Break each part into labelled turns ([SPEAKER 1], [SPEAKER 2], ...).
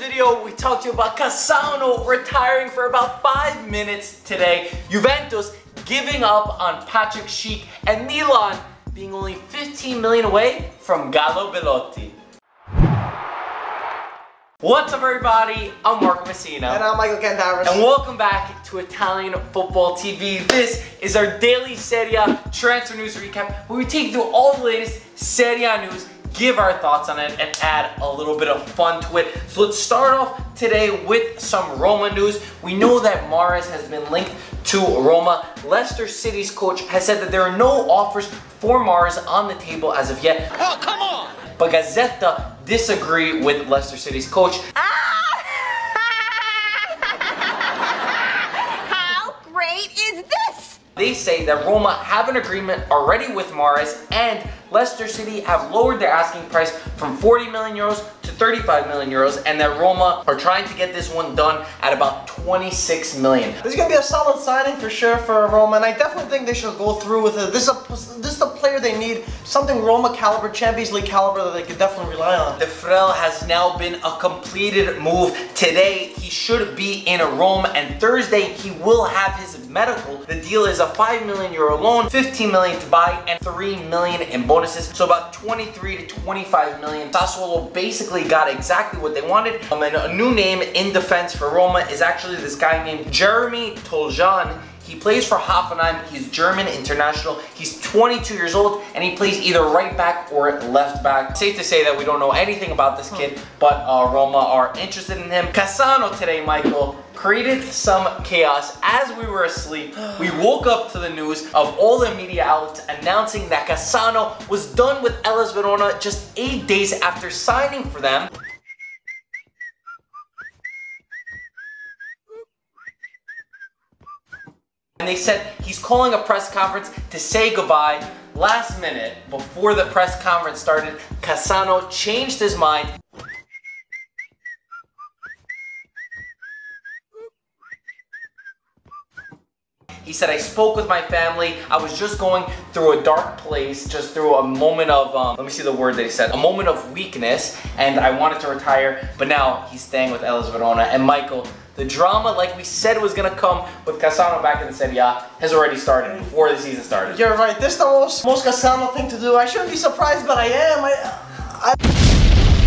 [SPEAKER 1] video, we talked to you about Cassano retiring for about 5 minutes today, Juventus giving up on Patrick Schick, and Milan being only 15 million away from Gallo Belotti. What's up everybody, I'm Marco Messina.
[SPEAKER 2] And I'm Michael Cantaris.
[SPEAKER 1] And welcome back to Italian Football TV. This is our daily Serie transfer news recap, where we take you through all the latest Serie news, give our thoughts on it, and add a little bit of fun to it. So let's start off today with some Roma news. We know that Mahrez has been linked to Roma. Leicester City's coach has said that there are no offers for Mahrez on the table as of yet.
[SPEAKER 3] Oh, come on!
[SPEAKER 1] But Gazzetta disagree with Leicester City's coach.
[SPEAKER 4] How great is this?
[SPEAKER 1] They say that Roma have an agreement already with Mahrez, and Leicester City have lowered their asking price from 40 million euros to 35 million euros, and that Roma are trying to get this one done at about 26 million.
[SPEAKER 2] This is going to be a solid signing for sure for Roma, and I definitely think they should go through with it. This is a player they need, something Roma caliber, Champions League caliber that they could definitely rely on.
[SPEAKER 1] The Frel has now been a completed move. Today, he should be in Rome, and Thursday, he will have his medical. The deal is a 5 million euro loan, 15 million to buy, and 3 million in bonuses. So about 23 to 25 million. Sassuolo basically got exactly what they wanted. And a new name in defense for Roma is actually this guy named Jeremy Toljan. He plays for Hoffenheim. He's German international. He's 22 years old, and he plays either right back or left back. Safe to say that we don't know anything about this kid, but Roma are interested in him. Cassano today, Michael, created some chaos as we were asleep. We woke up to the news of all the media outlets announcing that Cassano was done with Hellas Verona just 8 days after signing for them. And they said he's calling a press conference to say goodbye. Last minute, before the press conference started, Cassano changed his mind. He said, I spoke with my family. I was just going through a dark place, just through a moment of, let me see the word that he said, a moment of weakness, and I wanted to retire, but now he's staying with Hellas Verona. And Michael, the drama, like we said was gonna come with Cassano back in the Serie A, has already started before the season started.
[SPEAKER 2] You're right, this is the most Cassano thing to do. I shouldn't be surprised, but I am. I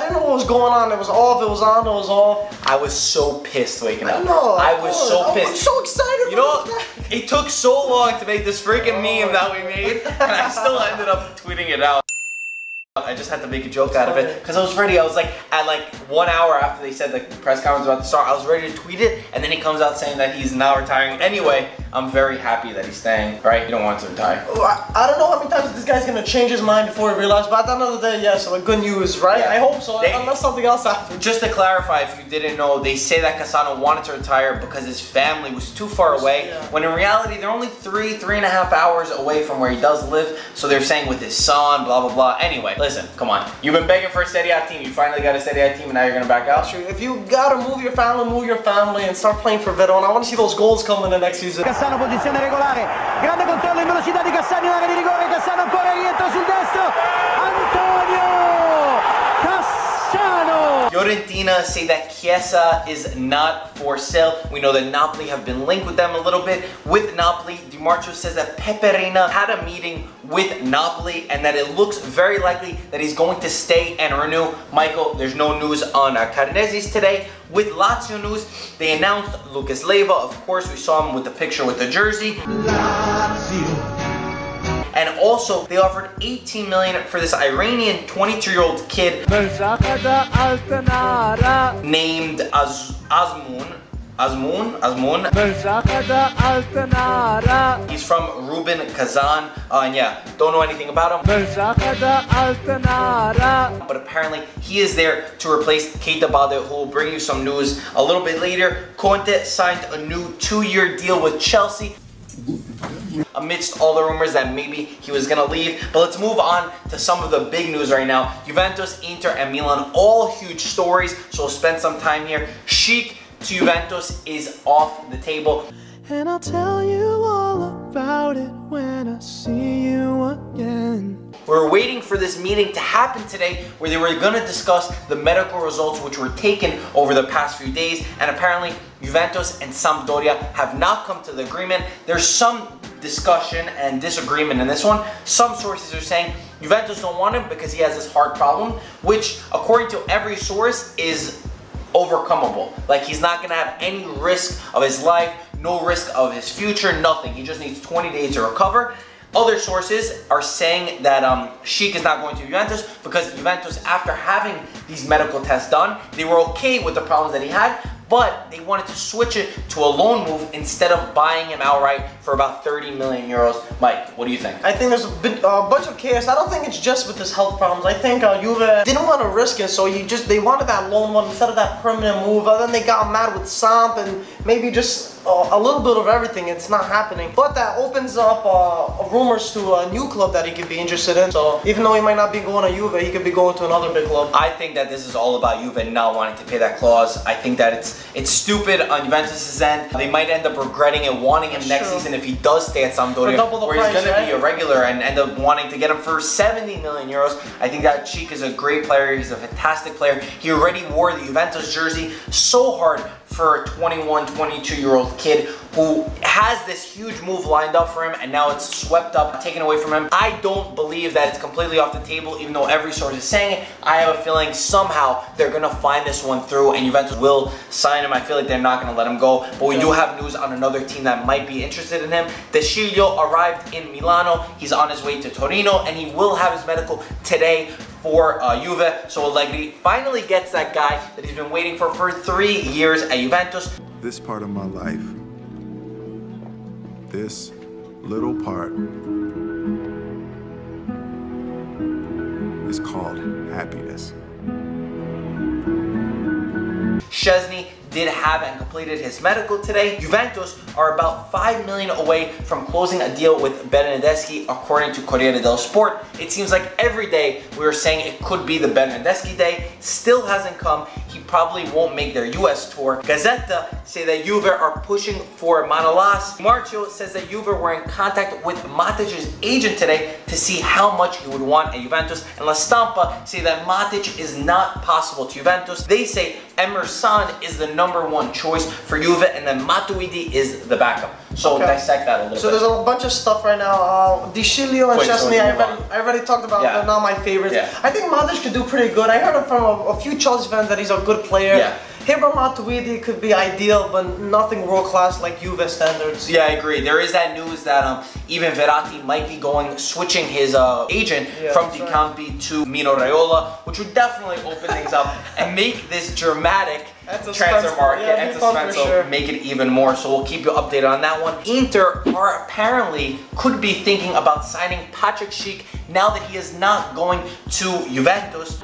[SPEAKER 2] didn't know what was going on. It was off, it was on, it was off.
[SPEAKER 1] I was so pissed waking up.
[SPEAKER 2] I know.
[SPEAKER 1] I was so pissed.
[SPEAKER 2] I'm so excited.
[SPEAKER 1] You know, it took so long to make this freaking meme that we made, and I still ended up tweeting it out. I just had to make a joke out of it because I was ready. I was like, at like 1 hour after they said the press conference was about to start, I was ready to tweet it, and then he comes out saying that he's now retiring. Anyway, I'm very happy that he's staying, right? You don't want him to retire.
[SPEAKER 2] I don't know how many times this guy's gonna change his mind before he realizes, but at the end of the day, yeah, so like good news, right? Yeah. I hope so, unless something else happens. Just
[SPEAKER 1] to clarify, if you didn't know, they say that Cassano wanted to retire because his family was too far away, when in reality, they're only 3.5 hours away from where he does live, so they're saying with his son, blah, blah, blah. Anyway, listen, come on. You've been begging for a Serie A team, you finally got a Serie A team, and now you're gonna back out?
[SPEAKER 2] Sure. If you gotta move your family and start playing for Verona. I want to see those goals coming in the next season.
[SPEAKER 3] Cassano, posizione regolare, grande controllo in velocità di Cassano in area di rigore, Cassano ancora rientra sul destro, Antonio Cassano!
[SPEAKER 1] Fiorentina say that Chiesa is not for sale. We know that Napoli have been linked with them a little bit. With Napoli, Di Marcio says that Pepe Reina had a meeting with Napoli and that it looks very likely that he's going to stay and renew. Michael, there's no news on Carnesis today. With Lazio news, they announced Lucas Leiva. Of course, we saw him with the picture with the jersey. Lazio. And also, they offered 18 million for this Iranian 22-year-old kid named Azmoun. He's from Rubin Kazan, and yeah, don't know anything about him. But apparently, he is there to replace Keita Balde, who will bring you some news a little bit later. Conte signed a new 2-year deal with Chelsea, amidst all the rumors that maybe he was gonna leave. But let's move on to some of the big news right now. Juventus, Inter, and Milan, all huge stories, so we'll spend some time here. Schick to Juventus is off the table.
[SPEAKER 5] And I'll tell you all about it when I see you again.
[SPEAKER 1] We were waiting for this meeting to happen today where they were going to discuss the medical results which were taken over the past few days, and apparently Juventus and Sampdoria have not come to the agreement. There's some discussion and disagreement in this one. Some sources are saying Juventus don't want him because he has this heart problem, which according to every source is overcomable. Like, he's not going to have any risk of his life, no risk of his future, nothing. He just needs 20 days to recover. Other sources are saying that Schick is not going to Juventus because Juventus, after having these medical tests done, they were okay with the problems that he had, but they wanted to switch it to a loan move instead of buying him outright for about 30 million euros. Mike, what do you think?
[SPEAKER 2] I think there's a bunch of chaos. I don't think it's just with his health problems. I think Juve didn't want to risk it, so they wanted that loan one instead of that permanent move. And then they got mad with Samp and maybe just a little bit of everything. It's not happening. But that opens up rumors to a new club that he could be interested in. So even though he might not be going to Juve, he could be going to another big club.
[SPEAKER 1] I think that this is all about Juve not wanting to pay that clause. I think that it's stupid on Juventus' end. They might end up regretting it, wanting him next season if he does stay at Sampdoria, where he's going to be a regular, and end up wanting to get him for 70 million euros. I think that Schick is a great player. He's a fantastic player. He already wore the Juventus jersey so hard for a 21, 22-year-old kid who has this huge move lined up for him, and now it's swept up, taken away from him. I don't believe that it's completely off the table, even though every source is saying it. I have a feeling somehow they're going to find this one through, and Juventus will sign him. I feel like they're not going to let him go, but we do have news on another team that might be interested in him. De Sciglio arrived in Milano. He's on his way to Torino, and he will have his medical today for Juve. So Allegri finally gets that guy that he's been waiting for 3 years at Juventus.
[SPEAKER 5] This part of my life, this little part, is called happiness.
[SPEAKER 1] Szczesny did have and completed his medical today. Juventus are about 5 million away from closing a deal with Bernardeschi, according to Corriere dello Sport. It seems like every day we were saying it could be the Bernardeschi day. Still hasn't come. He probably won't make their US tour. Gazzetta say that Juve are pushing for Manolas. Marcio says that Juve were in contact with Matic's agent today to see how much he would want at Juventus. And La Stampa say that Matic is not possible to Juventus. They say Emerson is the #1 choice for Juve, and then Matuidi is the backup. So dissect that a little bit.
[SPEAKER 2] So there's a bunch of stuff right now. De Sciglio and Szczesny, I already talked about. They're not my favorites. I think Matic could do pretty good. I heard from a few Chelsea fans that he's a good player. Him or Matuidi could be ideal, but nothing world-class like Juve standards.
[SPEAKER 1] Yeah, I agree. There is that news that even Verratti might be switching his agent from Di Campi to Mino Raiola, which would definitely open things up and make this dramatic transfer market and suspense, make it even more. So we'll keep you updated on that one. Inter are apparently could be thinking about signing Patrick Schick now that he is not going to Juventus.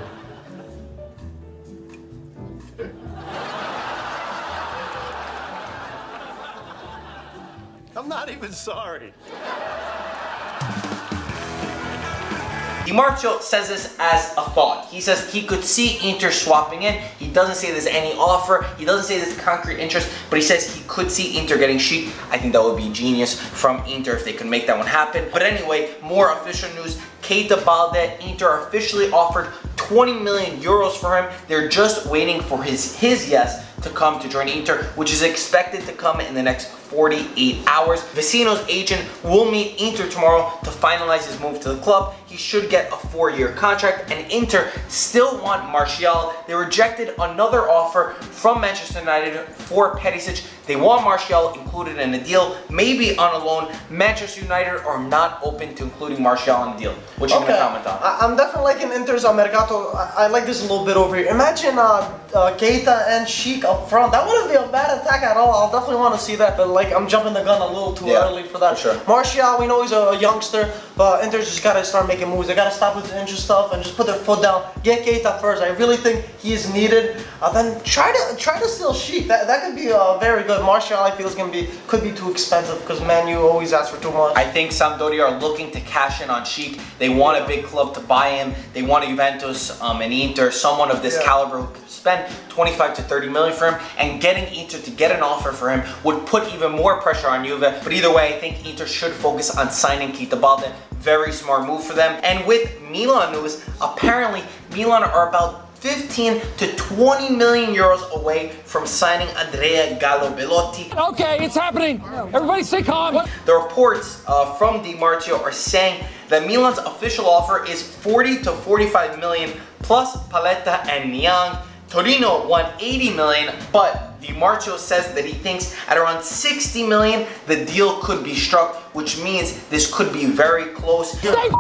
[SPEAKER 6] I'm not even sorry.
[SPEAKER 1] Di Marzio says this as a thought. He says he could see Inter swapping in. He doesn't say there's any offer. He doesn't say there's concrete interest, but he says he could see Inter getting Schick. I think that would be genius from Inter if they could make that one happen. But anyway, more official news. Keita Balde, Inter officially offered 20 million euros for him. They're just waiting for his yes to come to join Inter, which is expected to come in the next 48 hours. Vecino's agent will meet Inter tomorrow to finalize his move to the club. He should get a 4-year contract, and Inter still want Martial. They rejected another offer from Manchester United for Perisic. They want Martial included in the deal, maybe on a loan. Manchester United are not open to including Martial in the deal. What you gonna comment on?
[SPEAKER 2] I'm definitely liking Inter's Mercato. I like this a little bit over here. Imagine Keita and Schick up front. That wouldn't be a bad attack at all. I'll definitely want to see that, but like I'm jumping the gun a little too early for that.
[SPEAKER 1] For sure.
[SPEAKER 2] Martial, we know he's a youngster, but Inter's just gotta start making moves. They gotta stop with the injury stuff and just put their foot down. Get Keita first. I really think he is needed. Then try to steal Schick. That could be very good. Martial, I feel, could be too expensive because Man U always asks for too much.
[SPEAKER 1] I think Sampdoria are looking to cash in on Schick. They want a big club to buy him. They want a Juventus and Inter, someone of this caliber who could spend 25 to 30 million for him, and getting Inter to get an offer for him would put even more pressure on Juve. But either way, I think Inter should focus on signing Keita Balde. very smart move for them. And with Milan news, apparently Milan are about 15 to 20 million euros away from signing Andrea "Gallo" Belotti.
[SPEAKER 6] Okay, it's happening. Everybody stay calm.
[SPEAKER 1] The reports from Di Marzio are saying that Milan's official offer is 40 to 45 million plus Paletta and Niang. Torino won 80 million, but Di Marzio says that he thinks at around 60 million the deal could be struck, which means this could be very close.
[SPEAKER 6] Stay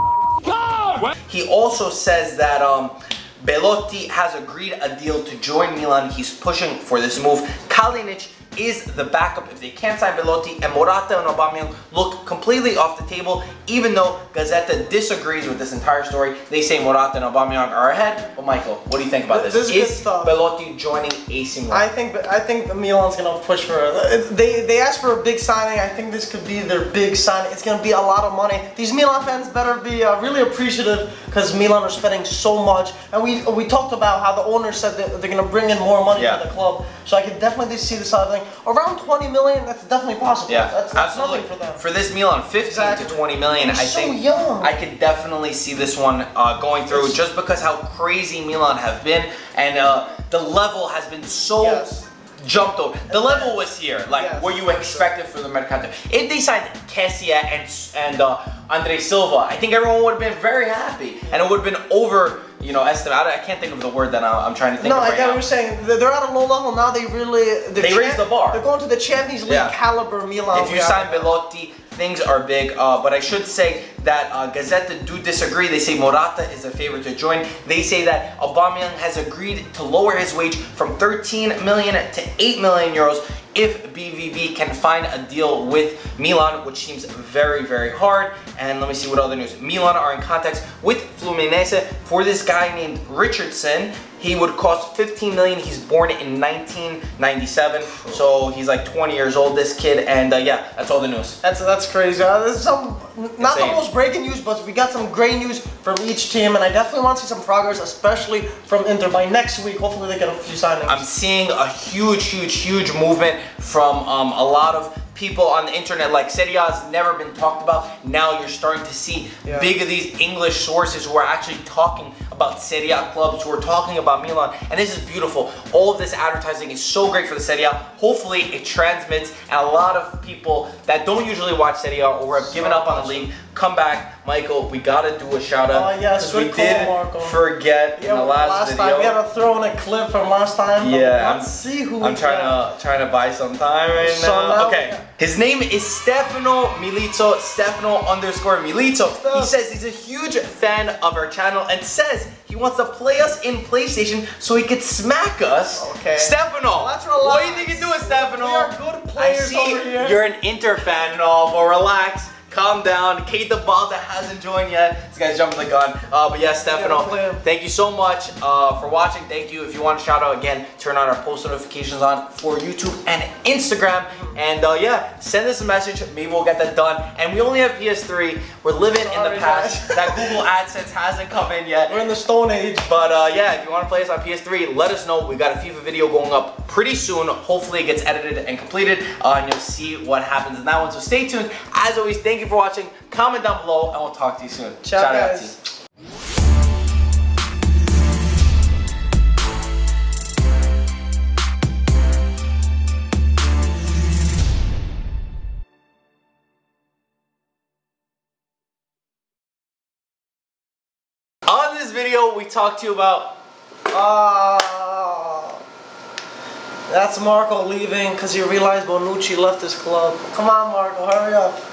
[SPEAKER 6] calm.
[SPEAKER 1] He also says that Belotti has agreed a deal to join Milan. He's pushing for this move. Kalinic is the backup if they can't sign Belotti, and Morata and Aubameyang look completely off the table, even though Gazzetta disagrees with this entire story. They say Morata and Aubameyang are ahead. But Michael, what do you think about this?
[SPEAKER 2] This is good stuff.
[SPEAKER 1] Belotti joining AC Milan?
[SPEAKER 2] I think the Milan's gonna push for it. They asked for a big signing. I think this could be their big signing. It's gonna be a lot of money. These Milan fans better be really appreciative because Milan are spending so much. And we talked about how the owner said that they're gonna bring in more money to the club. So I could definitely see this happening. Around 20 million, that's definitely possible.
[SPEAKER 1] Yeah,
[SPEAKER 2] that's
[SPEAKER 1] absolutely.
[SPEAKER 2] nothing for them.
[SPEAKER 1] For this Milan, 15 to 20 million,
[SPEAKER 2] They're
[SPEAKER 1] I
[SPEAKER 2] so
[SPEAKER 1] think
[SPEAKER 2] young.
[SPEAKER 1] I could definitely see this one going through, just because how crazy Milan have been, and the level has been so jumped over. The level was here, like what you expected for the Mercato. If they signed Kessie and Andre Silva, I think everyone would have been very happy, and it would have been over. You know, I can't think of the word that I'm trying to think of right now.
[SPEAKER 2] No, I get what you're saying. They're at a low level now. They raised
[SPEAKER 1] the bar.
[SPEAKER 2] They're going to the Champions League caliber Milan.
[SPEAKER 1] If you sign Belotti, things are big. But I should say that Gazzetta do disagree. They say Morata is a favorite to join. They say that Aubameyang has agreed to lower his wage from 13 million to 8 million euros if BVB can find a deal with Milan, which seems very, very hard. And let me see what other news. Milan are in contact with Fluminense for this guy named Richardson. He would cost 15 million. He's born in 1997, so he's like 20 years old, this kid. And yeah, that's all the news.
[SPEAKER 2] That's crazy. This is not the most breaking news, but we got some great news from each team, and I definitely want to see some progress, especially from Inter. By next week, hopefully they get a few signings.
[SPEAKER 1] I'm seeing a huge movement from a lot of people on the internet. Like Serie A has never been talked about. Now you're starting to see big of these English sources who are actually talking about Serie A clubs, who are talking about Milan, and this is beautiful. All of this advertising is so great for the Serie A. Hopefully it transmits, and a lot of people that don't usually watch Serie A or have given up on the league come back. Michael, we gotta do a shout out.
[SPEAKER 2] Oh yes,
[SPEAKER 1] we did forget in the last video.
[SPEAKER 2] Time we had to throw in a clip from last time.
[SPEAKER 1] Yeah,
[SPEAKER 2] let's see who
[SPEAKER 1] I'm trying to buy some time right now. Okay, his name is Stefano Milizzo, Stefano_Milizzo. He says he's a huge fan of our channel and says he wants to play us in PlayStation so he could smack us. Okay. Stefano, what do you think you're doing, Stefano?
[SPEAKER 2] We are good players over here.
[SPEAKER 1] You're an Inter fan and all, but relax. Calm down. Kate the Balda hasn't joined yet. This guy's jumping the gun. But yeah, Stefano, thank you so much for watching. Thank you. If you want to shout out again, turn on our post notifications on for YouTube and Instagram. And yeah, send us a message. Maybe we'll get that done. And we only have PS3. We're living in the past. That Google AdSense hasn't come in yet.
[SPEAKER 2] We're in the Stone Age.
[SPEAKER 1] But yeah, if you want to play us on PS3, let us know. We got a FIFA video going up pretty soon. Hopefully it gets edited and completed. And you'll see what happens in that one. So stay tuned. As always, thank you for watching. Comment down below and we'll talk to you soon.
[SPEAKER 2] Ciao guys.
[SPEAKER 1] On this video, we talked to you about...
[SPEAKER 2] That's Marco leaving because he realized Bonucci left his club. Come on, Marco, hurry up.